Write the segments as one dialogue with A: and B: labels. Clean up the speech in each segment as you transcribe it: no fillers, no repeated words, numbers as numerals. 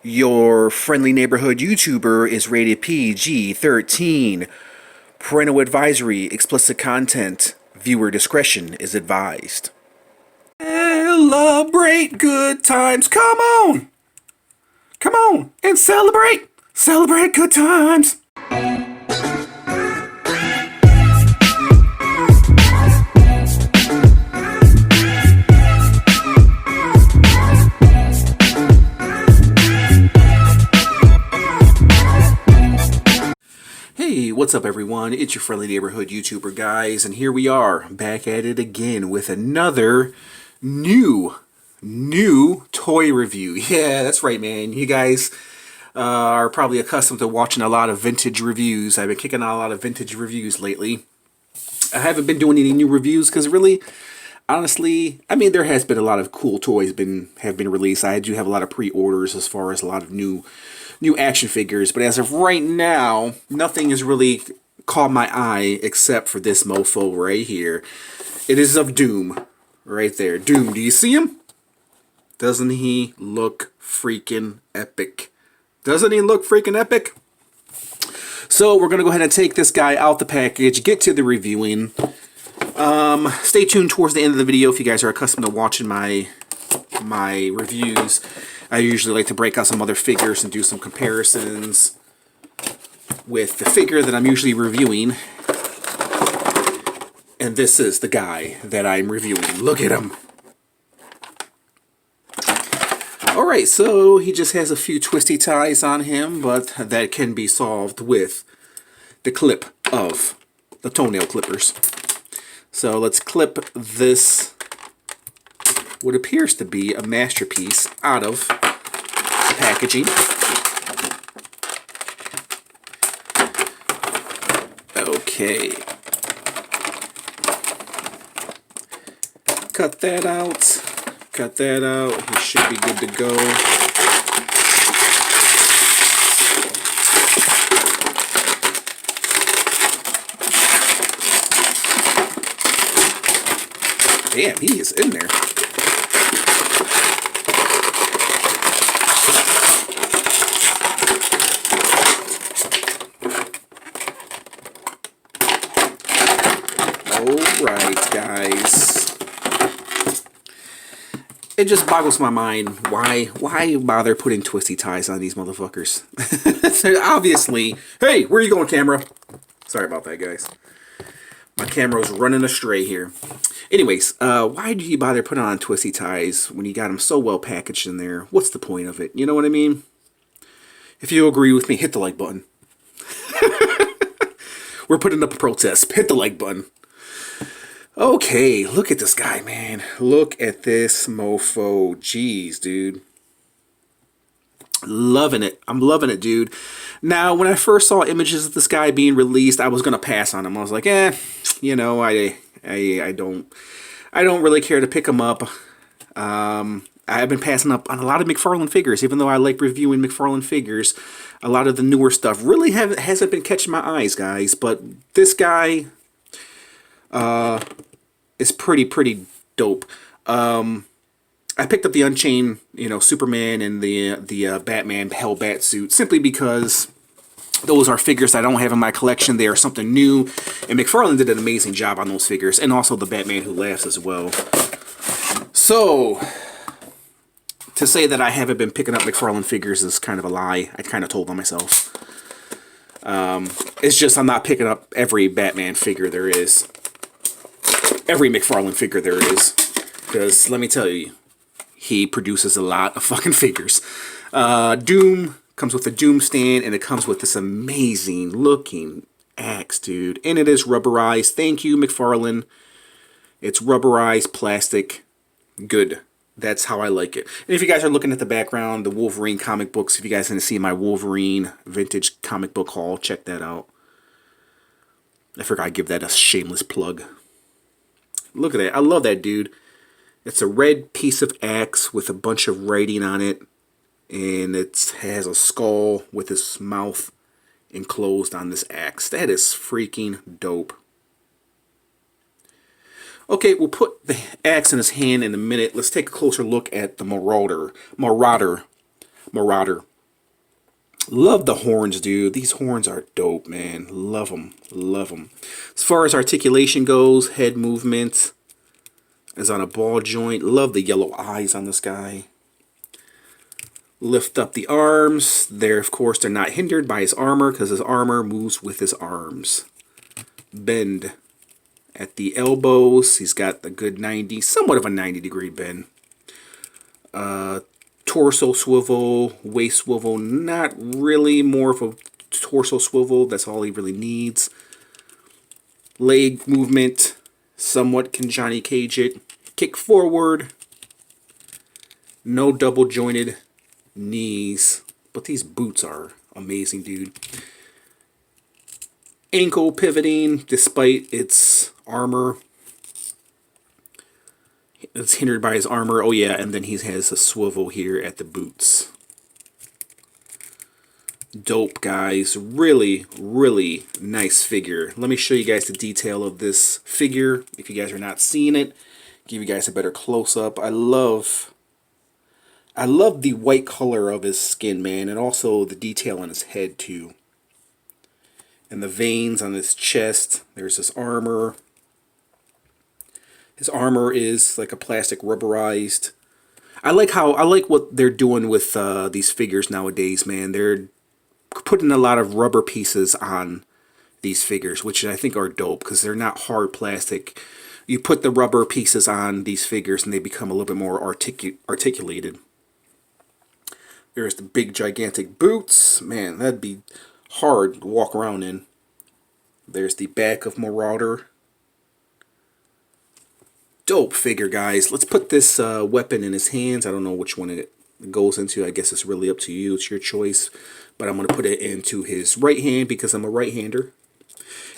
A: Your friendly neighborhood YouTuber is rated PG-13. Parental advisory, explicit content. Viewer discretion is advised. Celebrate good times. Come on. Come on and celebrate. Celebrate good times. Hey, what's up everyone? It's your friendly neighborhood YouTuber, guys, and here we are, back at it again with another new toy review. Yeah, that's right, man. You guys are probably accustomed to watching a lot of vintage reviews. I've been kicking out a lot of vintage reviews lately. I haven't been doing any new reviews because really, honestly, I mean, there has been a lot of cool toys have been released. I do have a lot of pre-orders as far as a lot of new action figures, but as of right now, nothing has really caught my eye except for this mofo right here. It is of Doom, right there. Doom, do you see him? Doesn't he look freaking epic? Doesn't he look freaking epic? So we're gonna go ahead and take this guy out the package, get to the reviewing. Stay tuned towards the end of the video if you guys are accustomed to watching my reviews. I usually like to break out some other figures and do some comparisons with the figure that I'm usually reviewing. And this is the guy that I'm reviewing. Look at him. Alright, so he just has a few twisty ties on him, but that can be solved with the clip of the toenail clippers. So let's clip this, what appears to be a masterpiece, out of packaging. Okay. Cut that out. Cut that out. He should be good to go. Damn, he is in there. Alright, guys. It just boggles my mind why bother putting twisty ties on these motherfuckers? So obviously, hey, where are you going, camera? Sorry about that, guys. My camera's running astray here. Anyways, why do you bother putting on twisty ties when you got them so well packaged in there? What's the point of it? You know what I mean? If you agree with me, hit the like button. We're putting up a protest. Hit the like button. Okay, look at this guy, man. Look at this mofo. Jeez, dude. Loving it. I'm loving it, dude. Now, when I first saw images of this guy being released, I was gonna pass on him. I was like, you know, I don't really care to pick him up. I've been passing up on a lot of McFarlane figures, even though I like reviewing McFarlane figures. A lot of the newer stuff really hasn't been catching my eyes, guys. But this guy is pretty dope. I picked up the Unchained, Superman and the Batman Hellbat suit simply because those are figures I don't have in my collection. They are something new, and McFarlane did an amazing job on those figures, and also the Batman Who Laughs as well. So, to say that I haven't been picking up McFarlane figures is kind of a lie. I kind of told on myself. It's just I'm not picking up every Batman figure there is. Every McFarlane figure there is. Because, let me tell you, he produces a lot of fucking figures. Doom comes with a Doom stand, and it comes with this amazing looking axe, dude. And it is rubberized. Thank you, McFarlane. It's rubberized plastic. Good. That's how I like it. And if you guys are looking at the background, the Wolverine comic books, if you guys want to see my Wolverine vintage comic book haul, check that out. I forgot I'd give that a shameless plug. Look at that. I love that, dude. It's a red piece of axe with a bunch of writing on it. And it has a skull with his mouth enclosed on this axe. That is freaking dope. Okay, we'll put the axe in his hand in a minute. Let's take a closer look at the Marauder. Love the horns, dude. These horns are dope, man. Love them. Love them. As far as articulation goes, head movement is on a ball joint. Love the yellow eyes on this guy. Lift up the arms. They're, of course, they're not hindered by his armor because his armor moves with his arms. Bend at the elbows. He's got a good 90, somewhat of a 90-degree bend. Torso swivel, waist swivel, not really, more of a torso swivel. That's all he really needs. Leg movement, somewhat can Johnny Cage it. Kick forward. No double jointed knees. But these boots are amazing, dude. Ankle pivoting despite its armor. It's hindered by his armor. Oh yeah, and then he has a swivel here at the boots. Dope, guys. Really, really nice figure. Let me show you guys the detail of this figure. If you guys are not seeing it, give you guys a better close-up. I love the white color of his skin, man, and also the detail on his head too. And the veins on his chest. There's his armor. His armor is like a plastic rubberized. I like what they're doing with these figures nowadays, man. They're putting a lot of rubber pieces on these figures, which I think are dope because they're not hard plastic. You put the rubber pieces on these figures and they become a little bit more articulated. There's the big gigantic boots. Man, that'd be hard to walk around in. There's the back of Marauder. Dope figure, guys. Let's put this weapon in his hands. I don't know which one it goes into. I guess it's really up to you. It's your choice. But I'm going to put it into his right hand because I'm a right-hander.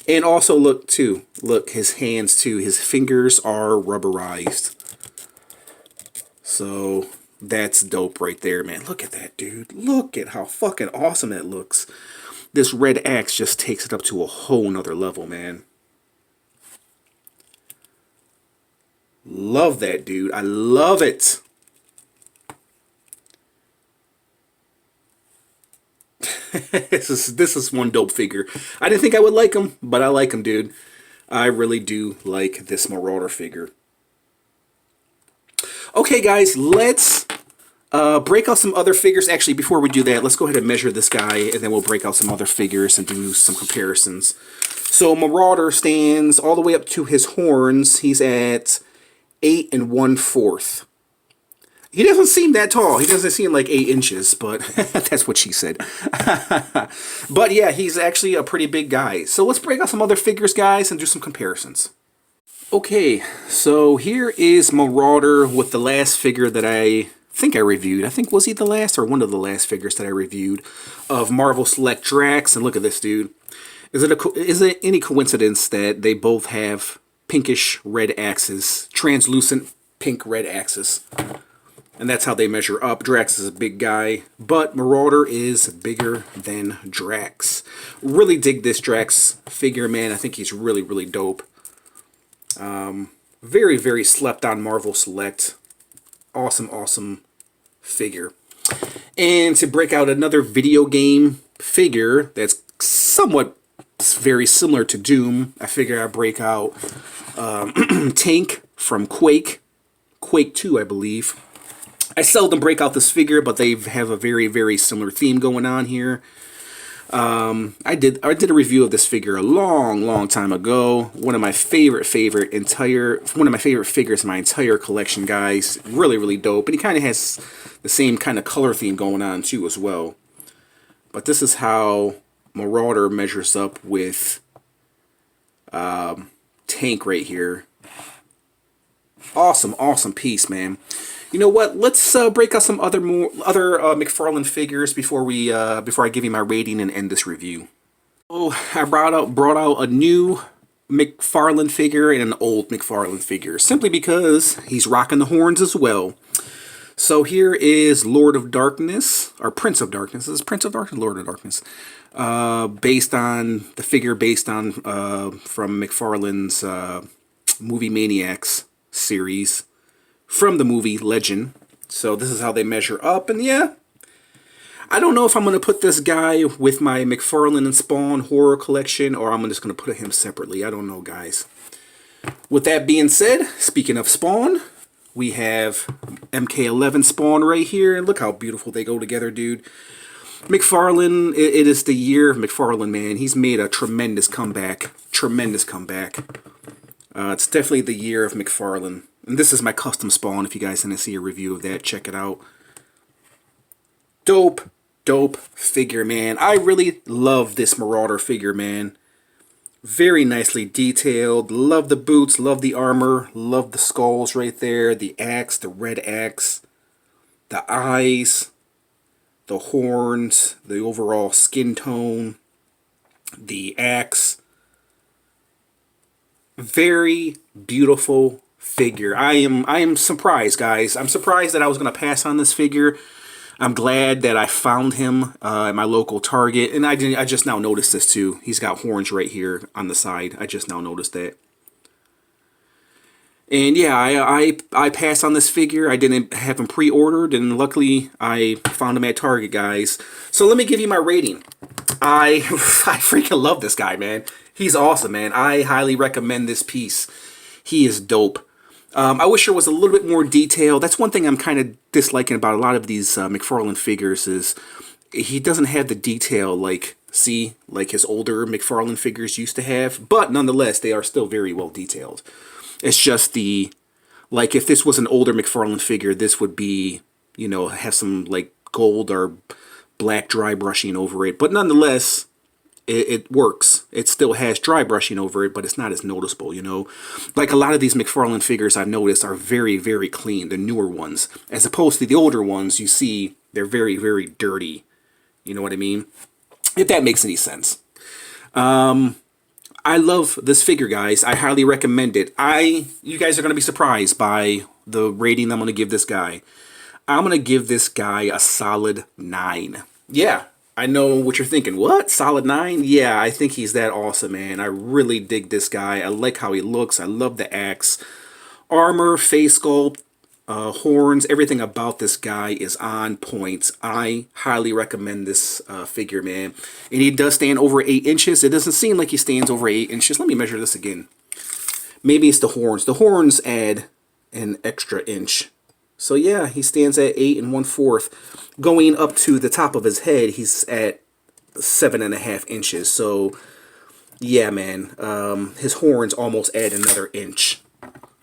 A: And also, look, too. Look, his hands, too. His fingers are rubberized. So, that's dope right there, man. Look at that, dude. Look at how fucking awesome that looks. This red axe just takes it up to a whole nother level, man. Love that, dude. I love it. This is one dope figure. I didn't think I would like him, but I like him, dude. I really do like this Marauder figure. Okay, guys, let's break out some other figures. Actually, before we do that, let's go ahead and measure this guy, and then we'll break out some other figures and do some comparisons. So Marauder stands all the way up to his horns. He's at 8 1/4. He doesn't seem that tall. He doesn't seem like 8 inches, but that's what she said. But yeah, he's actually a pretty big guy. So let's break out some other figures, guys, and do some comparisons. Okay, so here is Marauder with the last figure that I think I reviewed. I think, was he the last or one of the last figures that I reviewed of Marvel Select Drax? And look at this, dude. Is it any coincidence that they both have pinkish red axes, translucent pink red axes? And that's how they measure up. Drax is a big guy, but Marauder is bigger than Drax. Really dig this Drax figure, man. I think he's really, really dope. Very, very slept on Marvel Select. Awesome, awesome figure. And to break out another video game figure that's somewhat very similar to Doom, I figure I'd break out Tank from Quake. Quake 2, I believe. I seldom break out this figure, but they have a very, very similar theme going on here. I did a review of this figure a long time ago. One of my favorite figures in my entire collection, guys. Really, really dope. And he kind of has the same kind of color theme going on too as well. But this is how Marauder measures up with Tank right here. Awesome, awesome piece, man. You know what? Let's break out some other McFarlane figures before I give you my rating and end this review. Oh, I brought out a new McFarlane figure and an old McFarlane figure, simply because he's rocking the horns as well. So here is Lord of Darkness, or Prince of Darkness. This is Prince of Darkness, Lord of Darkness. Based on from McFarlane's Movie Maniacs series. From the movie Legend. So this is how they measure up, and yeah, I don't know if I'm going to put this guy with my McFarlane and Spawn horror collection, or I'm just going to put him separately. I don't know, guys. With that being said, speaking of Spawn, we have MK11 Spawn right here. Look how beautiful they go together, dude. McFarlane, it is the year of McFarlane, man. He's made a tremendous comeback. Tremendous comeback. It's definitely the year of McFarlane. And this is my custom Spawn. If you guys want to see a review of that, check it out. Dope, dope figure, man. I really love this Marauder figure, man. Very nicely detailed. Love the boots, love the armor, love the skulls right there. The axe, the red axe, the eyes, the horns, the overall skin tone, the axe. Very beautiful figure. I am surprised, guys. I'm surprised that I was going to pass on this figure. I'm glad that I found him at my local Target, and I just now noticed this too. He's got horns right here on the side. I just now noticed that. And yeah, I passed on this figure. I didn't have him pre-ordered, and luckily I found him at Target, guys. So let me give you my rating. I freaking love this guy, man. He's awesome, man. I highly recommend this piece. He is dope. I wish there was a little bit more detail. That's one thing I'm kind of disliking about a lot of these McFarlane figures is he doesn't have the detail like his older McFarlane figures used to have. But nonetheless, they are still very well detailed. It's just like if this was an older McFarlane figure, this would be, you know, have some like gold or black dry brushing over it. But nonetheless, it works. It still has dry brushing over it, but it's not as noticeable, you know. Like a lot of these McFarlane figures I've noticed are very, very clean, the newer ones. As opposed to the older ones, you see they're very, very dirty. You know what I mean? If that makes any sense. I love this figure, guys. I highly recommend it. You guys are going to be surprised by the rating I'm going to give this guy. I'm going to give this guy a solid 9. Yeah. I know what you're thinking. What? Solid 9? Yeah, I think he's that awesome, man. I really dig this guy. I like how he looks. I love the axe. Armor, face sculpt, horns, everything about this guy is on point. I highly recommend this figure, man. And he does stand over 8 inches. It doesn't seem like he stands over 8 inches. Let me measure this again. Maybe it's the horns. The horns add an extra inch. So yeah, he stands at 8 1/4. Going up to the top of his head, he's at 7.5 inches. So yeah, man, his horns almost add another inch.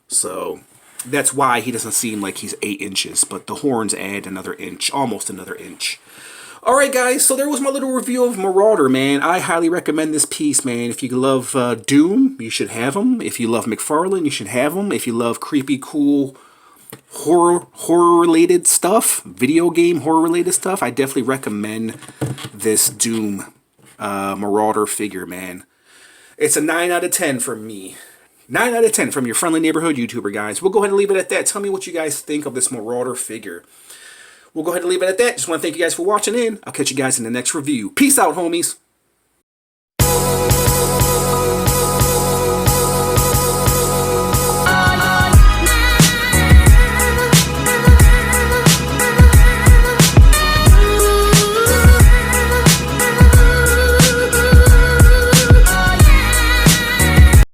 A: So that's why he doesn't seem like he's 8 inches, but the horns add another inch, almost another inch. Alright guys, so there was my little review of Marauder, man. I highly recommend this piece, man. If you love Doom, you should have him. If you love McFarlane, you should have him. If you love creepy, cool horror related stuff, video game horror related stuff, I definitely recommend this Doom Marauder figure, man. It's a 9 out of 10 from me. 9 out of 10 from your friendly neighborhood YouTuber, guys. We'll go ahead and leave it at that. Tell me what you guys think of this Marauder figure. We'll go ahead and leave it at that. Just want to thank you guys for watching in. I'll catch you guys in the next review. Peace out, homies.